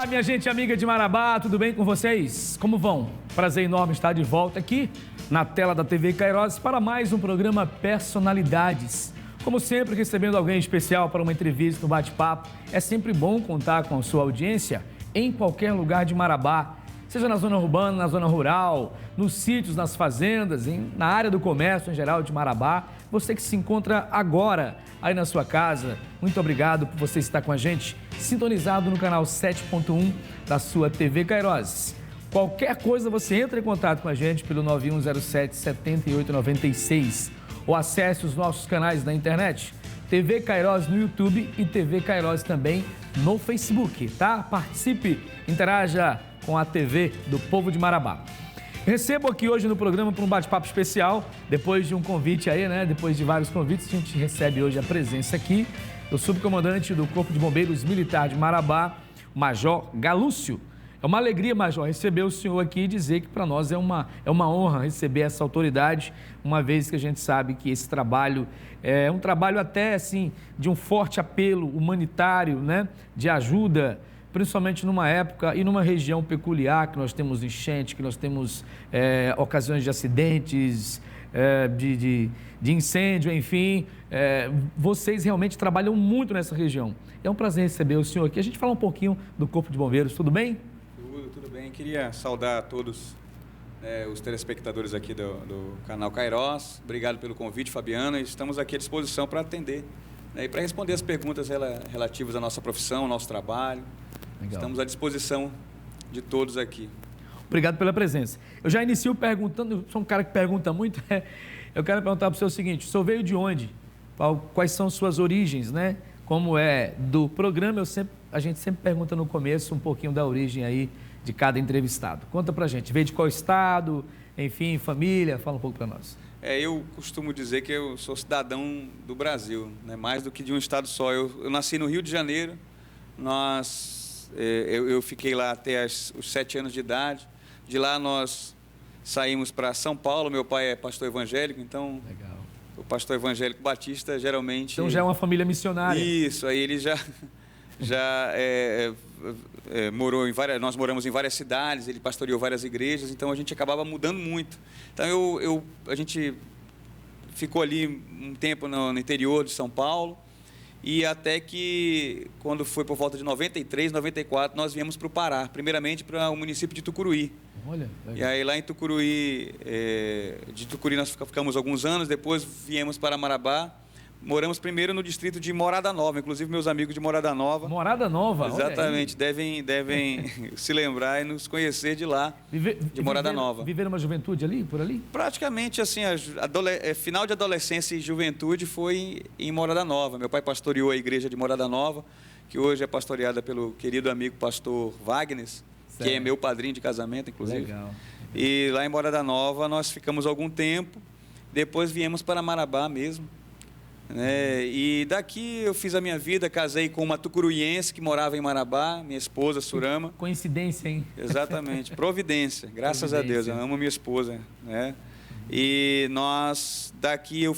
minha gente amiga de Marabá, tudo bem com vocês? Como vão? Prazer enorme estar de volta aqui na tela da TV Cairós para mais um programa Personalidades. Como sempre, recebendo alguém especial para uma entrevista, um bate-papo. É sempre bom contar com a sua audiência em qualquer lugar de Marabá, seja na zona urbana, na zona rural, nos sítios, nas fazendas, na área do comércio em geral de Marabá. Você que se encontra agora aí na sua casa, muito obrigado por você estar com a gente, sintonizado no canal 7.1 da sua TV Cairós. Qualquer coisa, você entra em contato com a gente pelo 9107-7896 ou acesse os nossos canais na internet, TV Cairós no YouTube e TV Cairós também no Facebook, tá? Participe, interaja com a TV do povo de Marabá. Recebo aqui hoje no programa para um bate-papo especial, depois de um convite aí, né? Depois de vários convites, a gente recebe hoje a presença aqui do subcomandante do Corpo de Bombeiros Militar de Marabá, o Major Galúcio. É uma alegria, Major, receber o senhor aqui e dizer que para nós é uma honra receber essa autoridade, uma vez que a gente sabe que esse trabalho é um trabalho até, assim, de um forte apelo humanitário, né? De ajuda, principalmente numa época e numa região peculiar, que nós temos enchente, que nós temos ocasiões de acidentes, de incêndio, enfim. Vocês realmente trabalham muito nessa região. É um prazer receber o senhor aqui. A gente fala um pouquinho do Corpo de Bombeiros, tudo bem? Tudo bem. Queria saudar a todos os telespectadores aqui do canal Cairós. Obrigado pelo convite, Fabiana. Estamos aqui à disposição para atender e para responder as perguntas relativas à nossa profissão, ao nosso trabalho. Legal. Estamos à disposição de todos aqui. Obrigado pela presença. Eu já inicio perguntando, eu sou um cara que pergunta muito, eu quero perguntar para o senhor o seguinte: o senhor veio de onde? Quais são suas origens, né? Como é do programa, a gente sempre pergunta no começo um pouquinho da origem aí de cada entrevistado. Conta pra gente, veio de qual estado, enfim, família, fala um pouco para nós. Eu costumo dizer que eu sou cidadão do Brasil, né? Mais do que de um estado só. Eu nasci no Rio de Janeiro, eu fiquei lá até os 7 anos de idade. De lá nós saímos para São Paulo, meu pai é pastor evangélico, então... Legal. O pastor evangélico batista geralmente... Então já é uma família missionária. Isso, aí ele já morou em várias... Nós moramos em várias cidades, ele pastoreou várias igrejas, então a gente acabava mudando muito. Então a gente ficou ali um tempo no interior de São Paulo, e até que, quando foi por volta de 93, 94, nós viemos para o Pará, primeiramente para o município de Tucuruí. Olha, e aí lá em Tucuruí, de Tucuruí nós ficamos alguns anos, depois viemos para Marabá, moramos primeiro no distrito de Morada Nova, inclusive meus amigos de Morada Nova. Morada Nova? Exatamente, devem se lembrar e nos conhecer de lá, de Morada Nova. Viveram uma juventude ali, por ali? Praticamente assim, final de adolescência e juventude foi em Morada Nova. Meu pai pastoreou a igreja de Morada Nova, que hoje é pastoreada pelo querido amigo pastor Wagner, que é meu padrinho de casamento, inclusive. Legal. E lá em Morada Nova nós ficamos algum tempo, depois viemos para Marabá mesmo. E daqui eu fiz a minha vida, casei com uma tucuruiense que morava em Marabá, minha esposa, Surama. Coincidência, hein? Exatamente, providência, graças a Deus, eu amo minha esposa, né? E daqui eu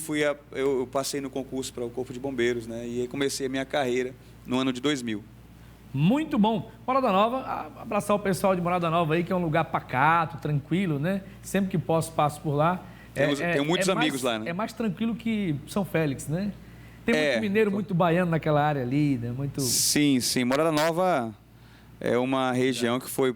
passei no concurso para o Corpo de Bombeiros, né? E aí comecei a minha carreira no ano de 2000. Muito bom. Morada Nova, abraçar o pessoal de Morada Nova aí, que é um lugar pacato, tranquilo, né? Sempre que posso, passo por lá. Tenho muitos amigos lá, né? É mais tranquilo que São Félix, né? Tem muito mineiro, muito baiano naquela área ali, né? Sim. Morada Nova é uma região que foi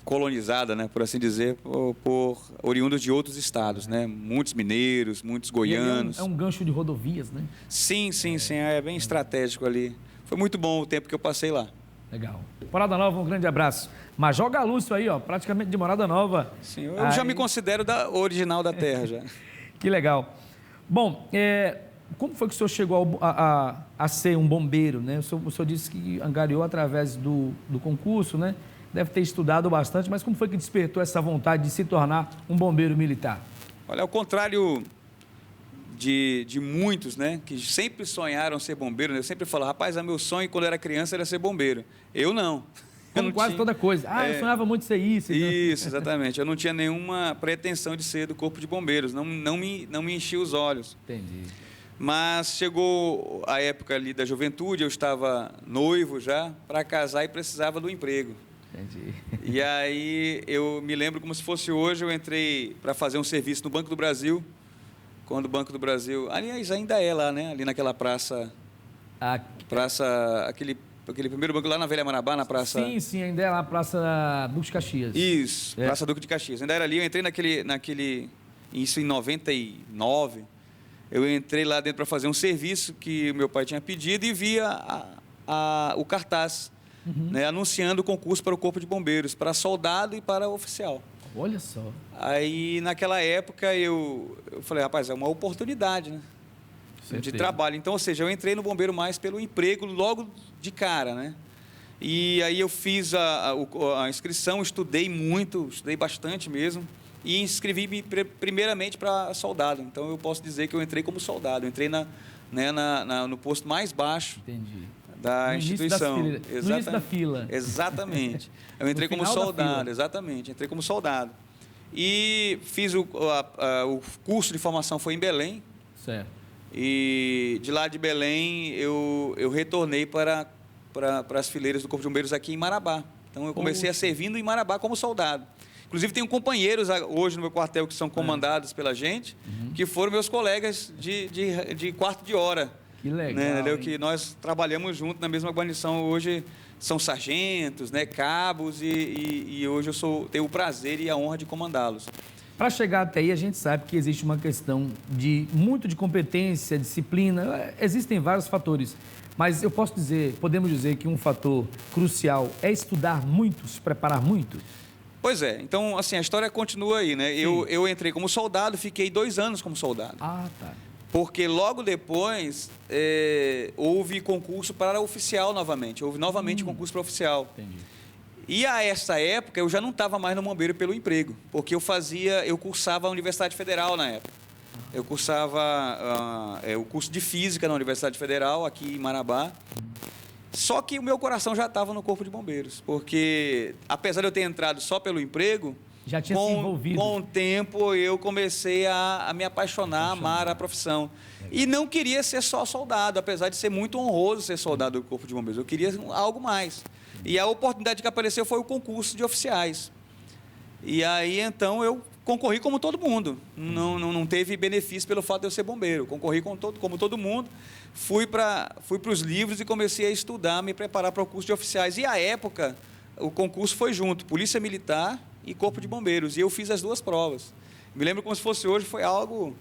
colonizada, né, por assim dizer, por oriundos de outros estados, né? Muitos mineiros, muitos goianos. É um gancho de rodovias, né? Sim, é bem estratégico ali. Foi muito bom o tempo que eu passei lá. Legal. Morada Nova, um grande abraço. Major Galúcio aí, ó, praticamente de Morada Nova. Sim, eu já me considero original da terra já. Que legal. Bom, como foi que o senhor chegou a ser um bombeiro, né? O senhor disse que angariou através do concurso, né? Deve ter estudado bastante, mas como foi que despertou essa vontade de se tornar um bombeiro militar? Olha, ao contrário de muitos, né, que sempre sonharam ser bombeiro, né? Eu sempre falo, rapaz, meu sonho quando era criança era ser bombeiro. Eu não. Como quase toda coisa. Eu sonhava muito ser isso. Isso, exatamente. Eu não tinha nenhuma pretensão de ser do Corpo de Bombeiros, não me enchia os olhos. Entendi. Mas chegou a época ali da juventude, eu estava noivo já, para casar e precisava do emprego. Entendi. E aí eu me lembro como se fosse hoje, eu entrei para fazer um serviço no Banco do Brasil, quando o Banco do Brasil, aliás, ainda é lá, né? Ali naquela praça, aquele primeiro banco lá na Velha Marabá, na praça... Sim, ainda é lá, Praça Duque de Caxias. Isso, Praça Duque de Caxias. Ainda era ali, eu entrei isso em 99, eu entrei lá dentro para fazer um serviço que meu pai tinha pedido e via o cartaz, né, anunciando o concurso para o Corpo de Bombeiros, para soldado e para oficial. Olha só. Aí, naquela época, eu falei, rapaz, é uma oportunidade, né? De trabalho. Então, ou seja, eu entrei no Bombeiro Mais pelo emprego logo de cara, né? E aí eu fiz a inscrição, estudei bastante mesmo, e inscrevi-me primeiramente para soldado. Então, eu posso dizer que eu entrei como soldado. Eu entrei no posto mais baixo. Entendi. Da instituição. No início da fila. Exatamente. Eu entrei como soldado, exatamente. Entrei como soldado. E fiz o curso de formação foi em Belém. Certo. E de lá de Belém eu retornei para as fileiras do Corpo de Bombeiros aqui em Marabá. Então eu comecei a servindo em Marabá como soldado. Inclusive tenho companheiros hoje no meu quartel que são comandados pela gente, que foram meus colegas de quarto de hora. Que legal. Né, que nós trabalhamos junto na mesma guarnição. Hoje são sargentos, né, cabos, e hoje eu tenho o prazer e a honra de comandá-los. Para chegar até aí, a gente sabe que existe uma questão muito de competência, disciplina, existem vários fatores, mas podemos dizer que um fator crucial é estudar muito, se preparar muito? Pois é, então assim, a história continua aí, né? Eu entrei como soldado, fiquei 2 anos como soldado. Ah, tá. Porque logo depois houve concurso para oficial novamente, concurso para oficial. Entendi. E a essa época eu já não estava mais no Bombeiro pelo emprego, porque eu cursava a Universidade Federal na época. Eu cursava o curso de Física na Universidade Federal, aqui em Marabá. Só que o meu coração já estava no Corpo de Bombeiros, porque apesar de eu ter entrado só pelo emprego, já tinha se envolvido. Com o tempo eu comecei a me apaixonar, a amar a profissão. E não queria ser só soldado, apesar de ser muito honroso ser soldado do Corpo de Bombeiros. Eu queria algo mais. E a oportunidade que apareceu foi o concurso de oficiais. E aí, então, eu concorri como todo mundo. Não teve benefício pelo fato de eu ser bombeiro. Concorri como todo mundo. Fui para os livros e comecei a estudar, me preparar para o curso de oficiais. E, à época, o concurso foi junto, Polícia Militar e Corpo de Bombeiros. E eu fiz as 2 provas. Me lembro como se fosse hoje, foi algo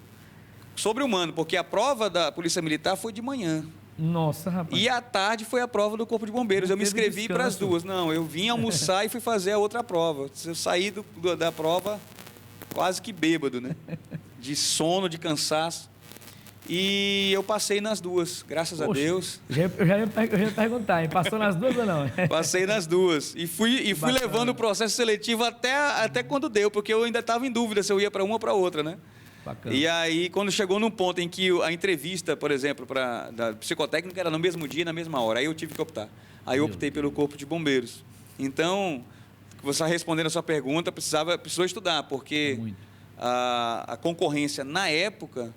sobre-humano, porque a prova da Polícia Militar foi de manhã. Nossa, rapaz. E à tarde foi a prova do Corpo de Bombeiros. Eu me inscrevi para as 2. Não, eu vim almoçar e fui fazer a outra prova. Eu saí da prova quase que bêbado, né? De sono, de cansaço. E eu passei nas 2, graças a Deus. Eu já ia perguntar, hein? Passou nas 2 ou não? Passei nas 2. E fui levando o processo seletivo até quando deu, porque eu ainda estava em dúvida se eu ia para uma ou para outra, né? Bacana. E aí, quando chegou num ponto em que a entrevista, por exemplo, da psicotécnica era no mesmo dia, na mesma hora, aí eu tive que optar. Aí eu optei pelo Corpo de Bombeiros. Então, você respondendo a sua pergunta, precisou estudar, porque a concorrência na época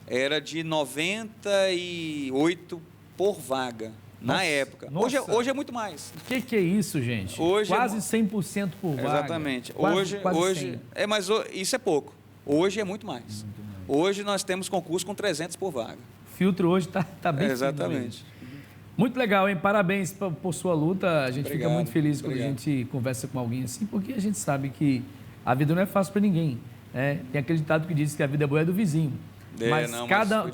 era de 98 por vaga. Na época. Hoje é muito mais. O que é isso, gente? Hoje quase 100% por vaga. Exatamente. Quase hoje mas isso é pouco. Hoje é muito mais. Hoje nós temos concurso com 300 por vaga. O filtro hoje está bem. Exatamente. Muito legal, hein? Parabéns por sua luta. A gente fica muito feliz quando a gente conversa com alguém assim, porque a gente sabe que a vida não é fácil para ninguém. Né? Tem aquele ditado que diz que a vida boa é do vizinho. Mas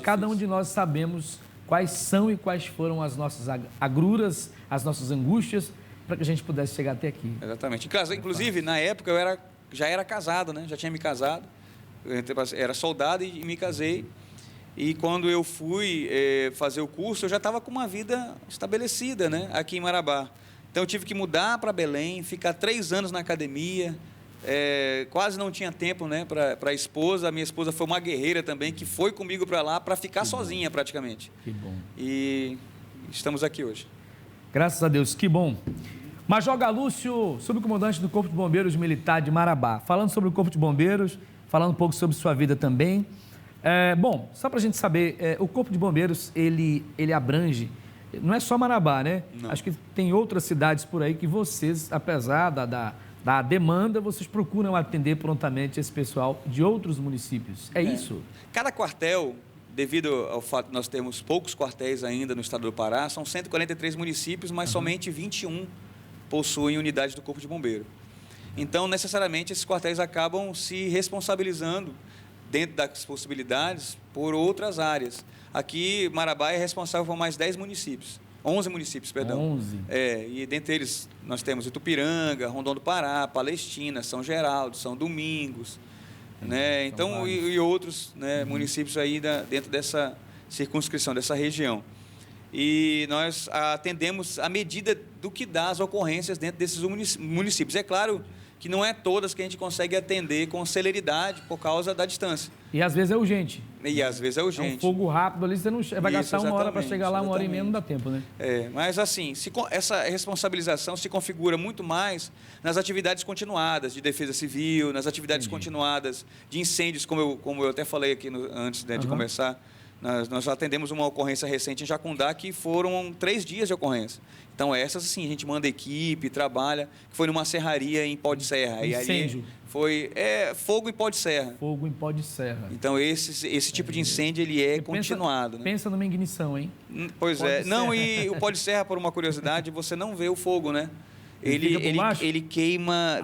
cada um de nós sabemos quais são e quais foram as nossas agruras, as nossas angústias, para que a gente pudesse chegar até aqui. Exatamente. Inclusive, na época, eu já era casado, né? Já tinha me casado. Eu era soldado e me casei. E quando eu fui fazer o curso, eu já estava com uma vida estabelecida, né? Aqui em Marabá. Então, eu tive que mudar para Belém, ficar 3 anos na academia. Quase não tinha tempo, né, para a esposa. A minha esposa foi uma guerreira também, que foi comigo para lá para ficar sozinha praticamente. Que bom. E estamos aqui hoje. Graças a Deus, que bom. Major Galúcio, subcomandante do Corpo de Bombeiros Militar de Marabá. Falando sobre o Corpo de Bombeiros, falando um pouco sobre sua vida também. Bom, só para a gente saber, o Corpo de Bombeiros, ele abrange Não é só Marabá, né? Não. Acho que tem outras cidades por aí que vocês, apesar da demanda, vocês procuram atender prontamente esse pessoal de outros municípios. É isso? Cada quartel, devido ao fato de nós termos poucos quartéis ainda no estado do Pará, são 143 municípios, mas somente 21 possuem unidade do Corpo de Bombeiro. Então, necessariamente, esses quartéis acabam se responsabilizando, dentro das possibilidades, por outras áreas. Aqui, Marabá é responsável por mais 10 municípios. 11 municípios, perdão. 11. E dentre eles nós temos Itupiranga, Rondon do Pará, Palestina, São Geraldo, São Domingos, né? Então, e outros, né, municípios aí dentro dessa circunscrição, dessa região. E nós atendemos à medida do que dá as ocorrências dentro desses municípios. É claro que não é todas que a gente consegue atender com celeridade por causa da distância. E às vezes é urgente. E às vezes é urgente. É um fogo rápido ali, você não vai gastar uma hora para chegar lá, uma hora e meia, não dá tempo, né? Mas assim, essa responsabilização se configura muito mais nas atividades continuadas de defesa civil, nas atividades continuadas de incêndios, como eu até falei aqui antes, né, de começar. Nós atendemos uma ocorrência recente em Jacundá que foram 3 dias de ocorrência. Então, essas, assim, a gente manda equipe, trabalha, que foi numa serraria em Pó de Serra. Incêndio. E ali foi fogo em Pó de Serra. Fogo em Pó de Serra. Então, esse tipo de incêndio, ele é continuado. Pensa numa ignição, hein? Pois é. Não, e o Pó de Serra, por uma curiosidade, você não vê o fogo, né? Ele queima...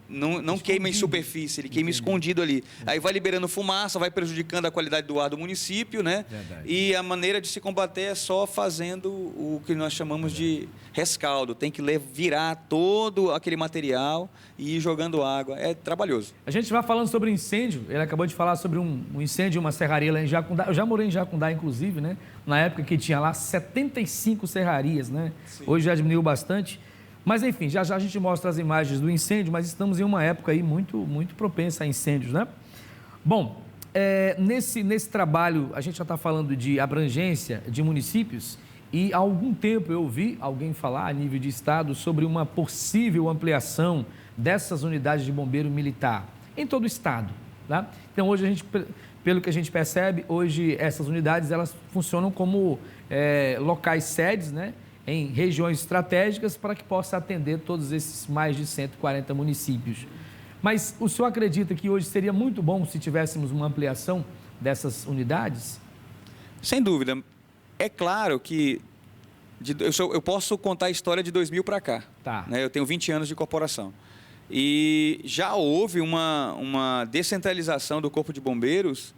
Não queima em superfície, ele queima escondido ali. Aí vai liberando fumaça, vai prejudicando a qualidade do ar do município, né? Verdade. E a maneira de se combater é só fazendo o que nós chamamos de rescaldo. Tem que virar todo aquele material e ir jogando água. É trabalhoso. A gente vai falando sobre incêndio. Ele acabou de falar sobre um incêndio, uma serraria lá em Jacundá. Eu já morei em Jacundá, inclusive, né? Na época que tinha lá 75 serrarias, né? Sim. Hoje já diminuiu bastante. Mas, enfim, já a gente mostra as imagens do incêndio, mas estamos em uma época aí muito propensa a incêndios, né? Bom, nesse trabalho, a gente já está falando de abrangência de municípios e há algum tempo eu ouvi alguém falar a nível de estado sobre uma possível ampliação dessas unidades de bombeiro militar em todo o estado, tá? Então, hoje pelo que a gente percebe, hoje essas unidades, elas funcionam como locais sedes, né? Em regiões estratégicas para que possa atender todos esses mais de 140 municípios. Mas o senhor acredita que hoje seria muito bom se tivéssemos uma ampliação dessas unidades? Sem dúvida. É claro que eu posso contar a história de 2000 para cá. Tá. Né? Eu tenho 20 anos de corporação. E já houve uma descentralização do Corpo de Bombeiros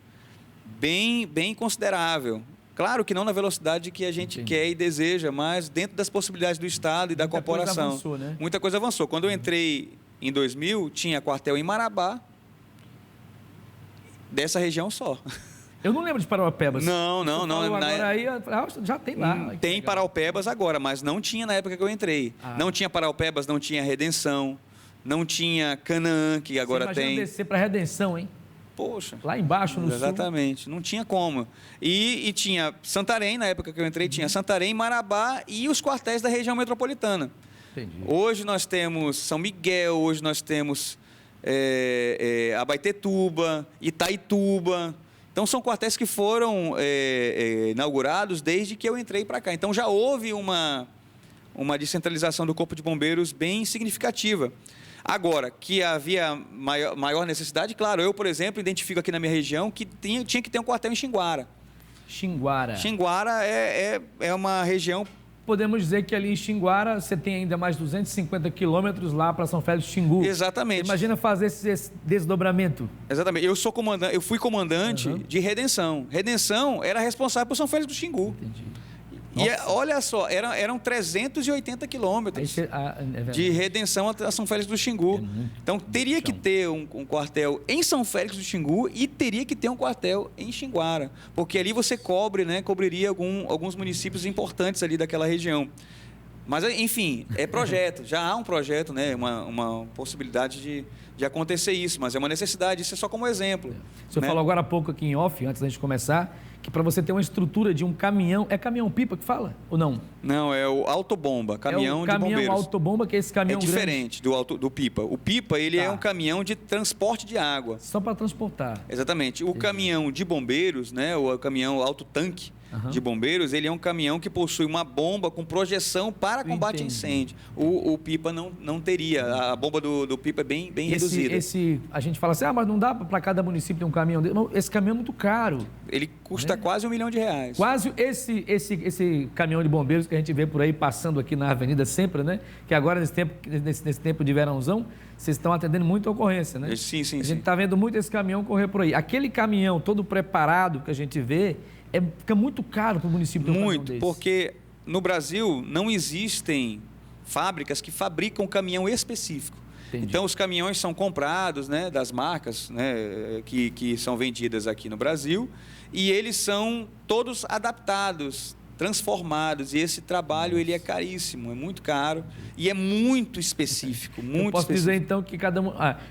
bem considerável. Claro que não na velocidade que a gente quer e deseja, mas dentro das possibilidades do Estado e da corporação. Muita coisa avançou, né? Muita coisa avançou. Quando eu entrei em 2000, tinha quartel em Marabá, dessa região só. Eu não lembro de Paraupebas. Não. Agora aí já tem lá. Tem Paraupebas agora, mas não tinha na época que eu entrei. Não tinha Paraupebas, não tinha Redenção, não tinha Canaã, que agora tem. Imagina descer para Redenção, hein? Poxa. Lá embaixo, no sul. Exatamente, não tinha como. E tinha Santarém, na época que eu entrei, tinha Santarém, Marabá e os quartéis da região metropolitana. Entendi. Hoje nós temos São Miguel, hoje nós temos Abaetetuba, Itaituba. Então, são quartéis que foram inaugurados desde que eu entrei para cá. Então, já houve uma descentralização do Corpo de Bombeiros bem significativa. Agora, que havia maior necessidade, claro, eu, por exemplo, identifico aqui na minha região que tinha que ter um quartel em Xinguara. Xinguara é uma região... Podemos dizer que ali em Xinguara você tem ainda mais 250 quilômetros lá para São Félix do Xingu. Exatamente. Imagina fazer esse desdobramento. Exatamente. Eu fui comandante de Redenção. Redenção era responsável por São Félix do Xingu. Entendi. E olha só, eram 380 quilômetros de Redenção a São Félix do Xingu. Então, teria que ter um quartel em São Félix do Xingu e teria que ter um quartel em Xinguara, porque ali você cobriria alguns municípios importantes ali daquela região. Mas, enfim, é projeto. Já há um projeto, né, uma possibilidade de acontecer isso, mas é uma necessidade. Isso é só como exemplo. O senhor falou agora há pouco aqui em off, antes da gente começar, que para você ter uma estrutura de um caminhão... É caminhão-pipa que fala ou não? Não, é o autobomba, caminhão de bombeiros. É o caminhão autobomba, que é esse caminhão grande. É diferente do pipa. O pipa, ele é um caminhão de transporte de água. Só para transportar. Exatamente. O caminhão de bombeiros, né, o caminhão autotanque, de bombeiros, ele é um caminhão que possui uma bomba com projeção para combate a incêndio. O pipa não teria. A bomba do pipa é bem reduzida. A gente fala assim, mas não dá para cada município ter um caminhão desse. Esse caminhão é muito caro. Ele custa quase R$1 milhão. Quase esse caminhão de bombeiros que a gente vê por aí passando aqui na avenida sempre, né? Que agora nesse tempo de verãozão, vocês estão atendendo muita ocorrência, né? Sim. A gente está vendo muito esse caminhão correr por aí. Aquele caminhão todo preparado que a gente vê, fica muito caro para o município ter um caminhão desse. Muito, porque no Brasil não existem fábricas que fabricam caminhão específico. Entendi. Então, os caminhões são comprados, né, das marcas, né, que são vendidas aqui no Brasil, e eles são todos adaptados, transformados, e esse trabalho ele é caríssimo, é muito caro e é muito específico, muito Eu posso específico. dizer então que cada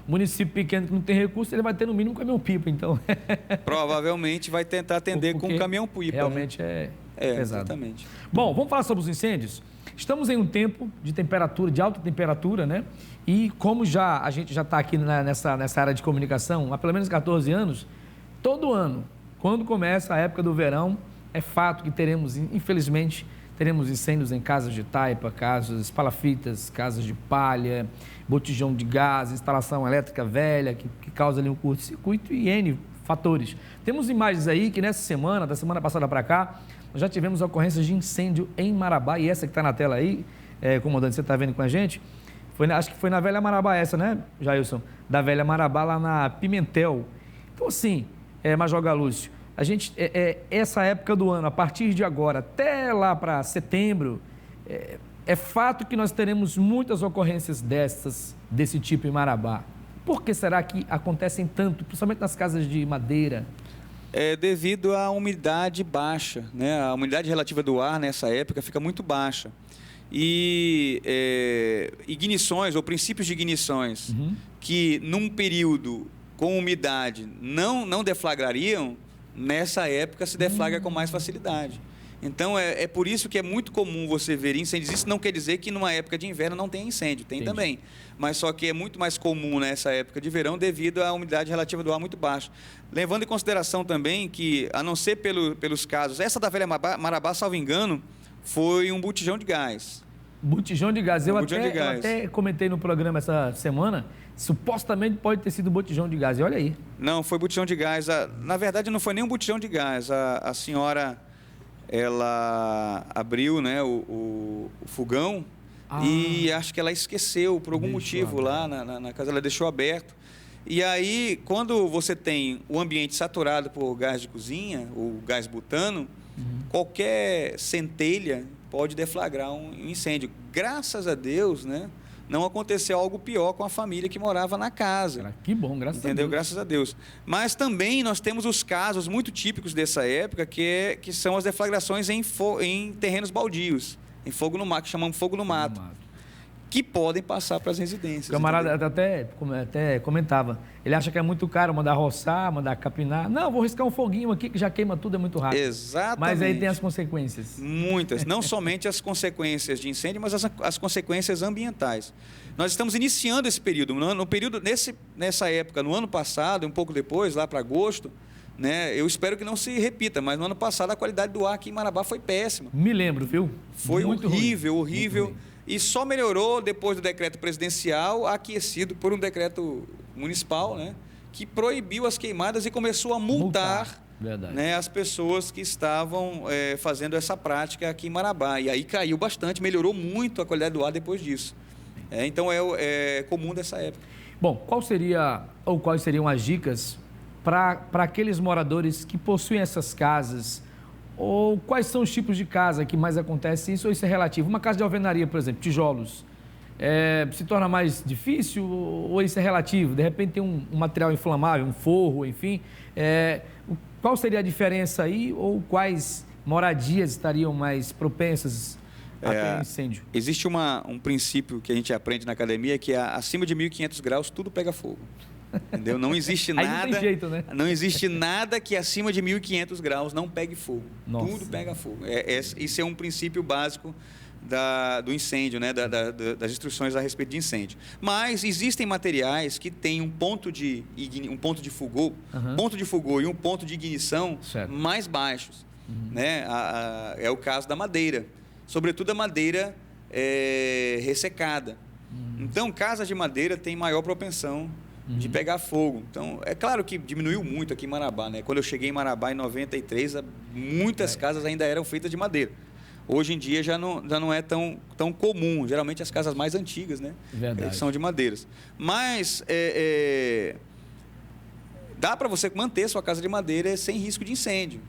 município pequeno que não tem recurso, ele vai ter no mínimo um caminhão-pipa, então. Provavelmente vai tentar atender com um caminhão-pipa. Realmente, né? É pesado. Exatamente. Bom, vamos falar sobre os incêndios? Estamos em um tempo de temperatura, de alta temperatura, né? E como a gente já está aqui nessa área de comunicação há pelo menos 14 anos, todo ano, quando começa a época do verão, é fato que infelizmente, teremos incêndios em casas de taipa, casas palafitas, casas de palha, botijão de gás, instalação elétrica velha, que causa ali um curto-circuito e N fatores. Temos imagens aí que da semana passada para cá, nós já tivemos ocorrências de incêndio em Marabá, e essa que está na tela aí, comandante, você está vendo com a gente, acho que foi na Velha Marabá essa, né, Jailson? Da Velha Marabá, lá na Pimentel. Então, assim, Major Galúcio, a gente, essa época do ano, a partir de agora até lá para setembro, é fato que nós teremos muitas ocorrências desse tipo em Marabá. Por que será que acontecem tanto, principalmente nas casas de madeira? É devido à umidade baixa, né? A umidade relativa do ar nessa época fica muito baixa. E ignições ou princípios de ignições que num período com umidade não deflagrariam, nessa época se deflagra com mais facilidade. Então, é por isso que é muito comum você ver incêndios. Isso não quer dizer que numa época de inverno não tenha incêndio, tem Entendi. Também. Mas só que é muito mais comum nessa época de verão devido à umidade relativa do ar muito baixa. Levando em consideração também que, a não ser pelos casos, essa da Velha Marabá, salvo engano, foi um botijão de gás. Botijão de gás. Eu até comentei no programa essa semana, supostamente pode ter sido botijão de gás. E olha aí. Não, foi botijão de gás. Na verdade, não foi nem um botijão de gás. A senhora, ela abriu, né, o fogão e acho que ela esqueceu, por algum motivo, lá na casa, ela deixou aberto. E aí, quando você tem o ambiente saturado por gás de cozinha, o gás butano, qualquer centelha pode deflagrar um incêndio. Graças a Deus, né, não aconteceu algo pior com a família que morava na casa. Que bom, graças a Deus. Graças a Deus. Mas também nós temos os casos muito típicos dessa época, que são as deflagrações em terrenos baldios, em fogo no mato, que chamamos fogo no mato, que podem passar para as residências. O camarada até comentava, ele acha que é muito caro mandar roçar, mandar capinar. Não, vou riscar um foguinho aqui que já queima tudo, é muito rápido. Exatamente. Mas aí tem as consequências. Muitas, não somente as consequências de incêndio, mas as consequências ambientais. Nós estamos iniciando esse período. Nessa época, no ano passado, um pouco depois, lá para agosto, né, eu espero que não se repita, mas no ano passado a qualidade do ar aqui em Marabá foi péssima. Me lembro, viu? Foi muito horrível. E só melhorou depois do decreto presidencial, aquecido por um decreto municipal, né, que proibiu as queimadas e começou a multar né, as pessoas que estavam fazendo essa prática aqui em Marabá. E aí caiu bastante, melhorou muito a qualidade do ar depois disso. Então é comum dessa época. Bom, quais seriam as dicas para aqueles moradores que possuem essas casas? Ou quais são os tipos de casa que mais acontece isso, ou isso é relativo? Uma casa de alvenaria, por exemplo, tijolos, se torna mais difícil ou isso é relativo? De repente tem um material inflamável, um forro, enfim. Qual seria a diferença aí, ou quais moradias estariam mais propensas a ter incêndio? Existe um princípio que a gente aprende na academia, que é acima de 1.500 graus tudo pega fogo. Entendeu? Não existe nada. Aí não tem jeito, né? Não existe nada que acima de 1.500 graus não pegue fogo. Nossa. Tudo pega fogo. Isso é um princípio básico do incêndio, né? Das instruções a respeito de incêndio. Mas existem materiais que têm um ponto de fogor, ponto de fogor e um ponto de ignição mais baixos. né? É o caso da madeira, sobretudo a madeira ressecada. Então, casas de madeira têm maior propensão de pegar fogo. Então, é claro que diminuiu muito aqui em Marabá, né? Quando eu cheguei em Marabá em 93, muitas casas ainda eram feitas de madeira. Hoje em dia já não é tão comum. Geralmente as casas mais antigas, né? São de madeiras. Mas dá para você manter sua casa de madeira sem risco de incêndio,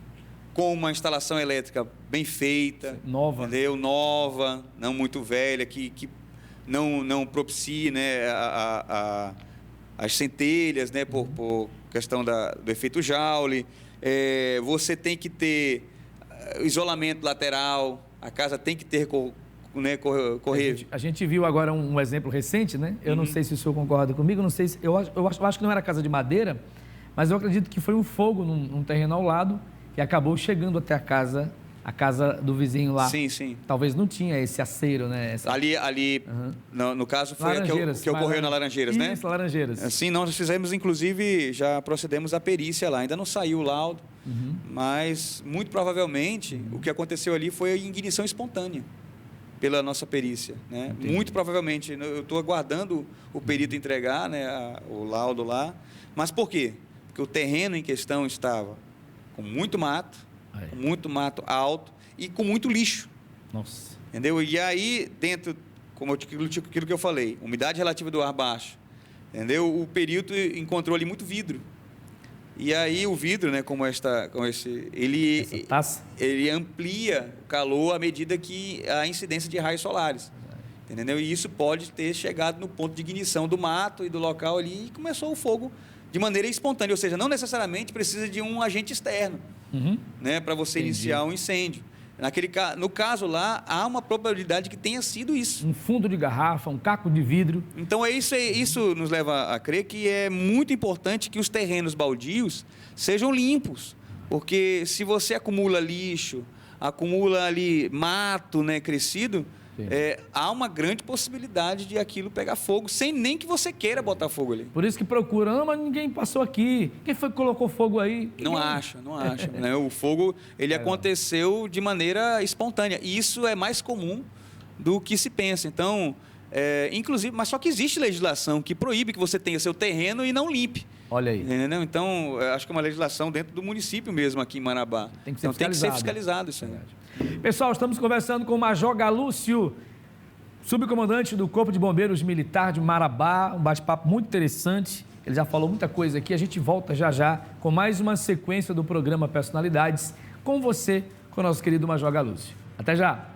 com uma instalação elétrica bem feita, nova, entendeu? Nova, não muito velha, que não propicie, né, as centelhas, né, por questão do efeito Joule. Você tem que ter isolamento lateral, a casa tem que ter correr. A gente viu agora um exemplo recente, né? Eu não sei se o senhor concorda comigo, não sei se, eu acho que não era casa de madeira, mas eu acredito que foi um fogo num terreno ao lado que acabou chegando até a casa do vizinho lá. Sim, sim. Talvez não tinha esse aceiro, né? Ali no caso, foi que ocorreu na Laranjeiras, né? Isso, Laranjeiras. Sim, nós fizemos, inclusive, já procedemos à perícia lá. Ainda não saiu o laudo, mas, muito provavelmente, o que aconteceu ali foi a ignição espontânea pela nossa perícia, né? Muito provavelmente. Eu estou aguardando o perito entregar, né, o laudo lá. Mas por quê? Porque o terreno em questão estava com muito mato alto e com muito lixo. Nossa. Entendeu? E aí, dentro, como aquilo que eu falei, umidade relativa do ar baixo, entendeu? O perito encontrou ali muito vidro. E aí o vidro, né, essa taça, ele amplia o calor à medida que a incidência de raios solares. Entendeu? E isso pode ter chegado no ponto de ignição do mato e do local ali e começou o fogo de maneira espontânea, ou seja, não necessariamente precisa de um agente externo, né, para você iniciar um incêndio. No caso lá, há uma probabilidade que tenha sido isso. Um fundo de garrafa, um caco de vidro. Então, isso nos leva a crer que é muito importante que os terrenos baldios sejam limpos, porque se você acumula lixo, acumula ali mato, né, crescido, há uma grande possibilidade de aquilo pegar fogo, sem nem que você queira botar fogo ali. Por isso que procuram, mas ninguém passou aqui. Quem foi que colocou fogo aí? Não acha. Né? O fogo, ele aconteceu de maneira espontânea. E isso é mais comum do que se pensa. Então, inclusive, mas só que existe legislação que proíbe que você tenha seu terreno e não limpe. Olha aí. Entendeu? Então, acho que é uma legislação dentro do município mesmo aqui em Marabá. Tem que ser fiscalizado isso aí. Pessoal, estamos conversando com o Major Galúcio, subcomandante do Corpo de Bombeiros Militar de Marabá, um bate-papo muito interessante. Ele já falou muita coisa aqui. A gente volta já com mais uma sequência do programa Personalidades com você, com o nosso querido Major Galúcio. Até já!